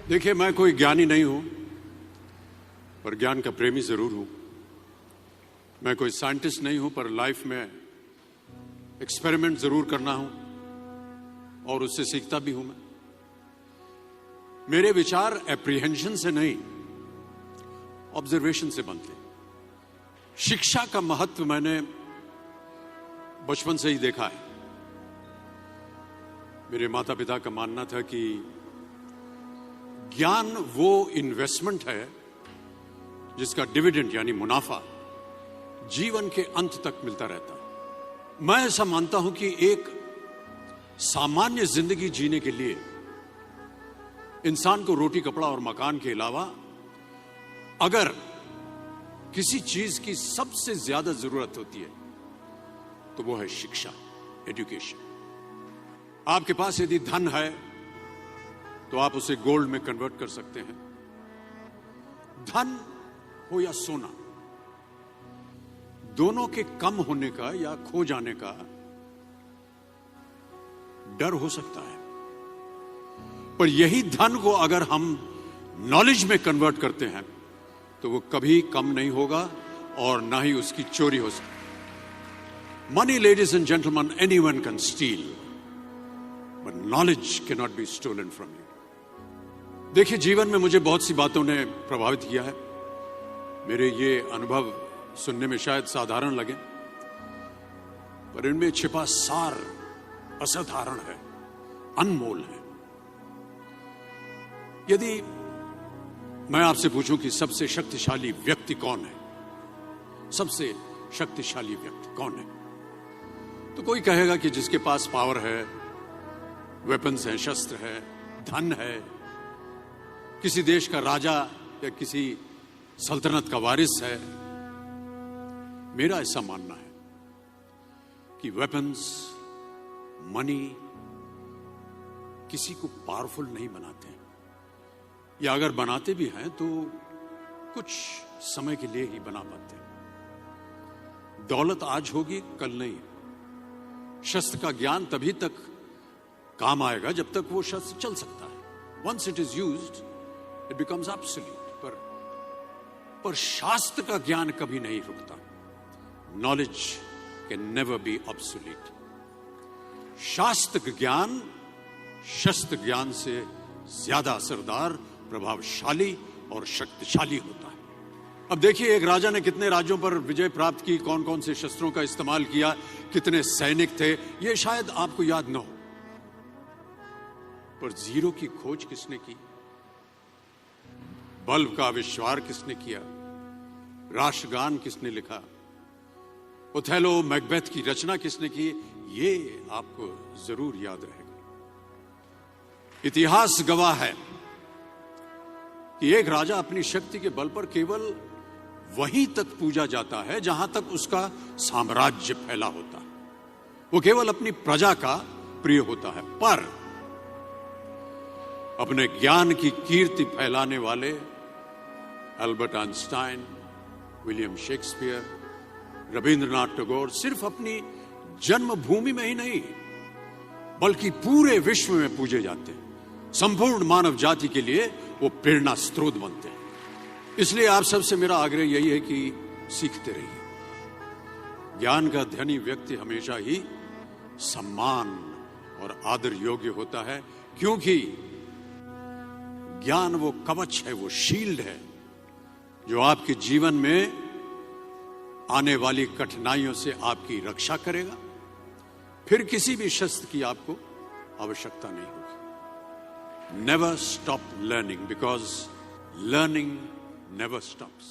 देखिए, मैं कोई ज्ञानी नहीं हूं, पर ज्ञान का प्रेमी जरूर हूं। मैं कोई साइंटिस्ट नहीं हूं, पर लाइफ में एक्सपेरिमेंट जरूर करना हूं और उससे सीखता भी हूं। मेरे विचार एप्रीहेंशन से नहीं, ऑब्जर्वेशन से बनते। शिक्षा का महत्व मैंने बचपन से ही देखा है। मेरे माता पिता का मानना था कि ज्ञान वो इन्वेस्टमेंट है जिसका डिविडेंड यानी मुनाफा जीवन के अंत तक मिलता रहता है। मैं ऐसा मानता हूं कि एक सामान्य जिंदगी जीने के लिए इंसान को रोटी, कपड़ा और मकान के अलावा अगर किसी चीज की सबसे ज्यादा जरूरत होती है तो वो है शिक्षा, एजुकेशन। आपके पास यदि धन है तो आप उसे गोल्ड में कन्वर्ट कर सकते हैं। धन हो या सोना, दोनों के कम होने का या खो जाने का डर हो सकता है, पर यही धन को अगर हम नॉलेज में कन्वर्ट करते हैं तो वो कभी कम नहीं होगा और ना ही उसकी चोरी हो सकती। Money, ladies and gentleman, anyone can steal, but knowledge can not be stolen from you. देखिए, जीवन में मुझे बहुत सी बातों ने प्रभावित किया है। मेरे ये अनुभव सुनने में शायद साधारण लगे, पर इनमें छिपा सार असाधारण है, अनमोल है। यदि मैं आपसे पूछूं कि सबसे शक्तिशाली व्यक्ति कौन है, सबसे शक्तिशाली व्यक्ति कौन है, तो कोई कहेगा कि जिसके पास पावर है, वेपन्स हैं, शस्त्र है, धन है, किसी देश का राजा या किसी सल्तनत का वारिस है। मेरा ऐसा मानना है कि वेपन्स, मनी किसी को पावरफुल नहीं बनाते, या अगर बनाते भी हैं तो कुछ समय के लिए ही बना पाते हैं। दौलत आज होगी, कल नहीं। शस्त्र का ज्ञान तभी तक काम आएगा जब तक वो शस्त्र चल सकता है। Once it is used it becomes absolute. पर शास्त्र का ज्ञान कभी नहीं रुकता। Knowledge can never be obsolete. शास्त्र ज्ञान शस्त्र ज्ञान से ज्यादा असरदार, प्रभावशाली और शक्तिशाली होता है। अब देखिए, एक राजा ने कितने राज्यों पर विजय प्राप्त की, कौन कौन से शस्त्रों का इस्तेमाल किया, कितने सैनिक थे, ये शायद आपको याद न हो, पर जीरो की खोज किसने की, बल्ब का आविष्कार किसने किया, राष्ट्रगान किसने लिखा, ओथेलो, मैकबेथ की रचना किसने की, ये आपको जरूर याद रहेगा। इतिहास गवाह है कि एक राजा अपनी शक्ति के बल पर केवल वहीं तक पूजा जाता है जहां तक उसका साम्राज्य फैला होता है। वो केवल अपनी प्रजा का प्रिय होता है। पर अपने ज्ञान की कीर्ति फैलाने वाले Albert Einstein, William Shakespeare, Rabindranath Tagore सिर्फ अपनी जन्मभूमि में ही नहीं बल्कि पूरे विश्व में पूजे जाते हैं। संपूर्ण मानव जाति के लिए वो प्रेरणा स्रोत बनते हैं। इसलिए आप सबसे मेरा आग्रह यही है कि सीखते रहिए। ज्ञान का धनी व्यक्ति हमेशा ही सम्मान और आदर योग्य होता है, क्योंकि ज्ञान वो कवच है, वो शील्ड है जो आपके जीवन में आने वाली कठिनाइयों से आपकी रक्षा करेगा। फिर किसी भी शस्त्र की आपको आवश्यकता नहीं होगी। Never stop learning, because learning never stops.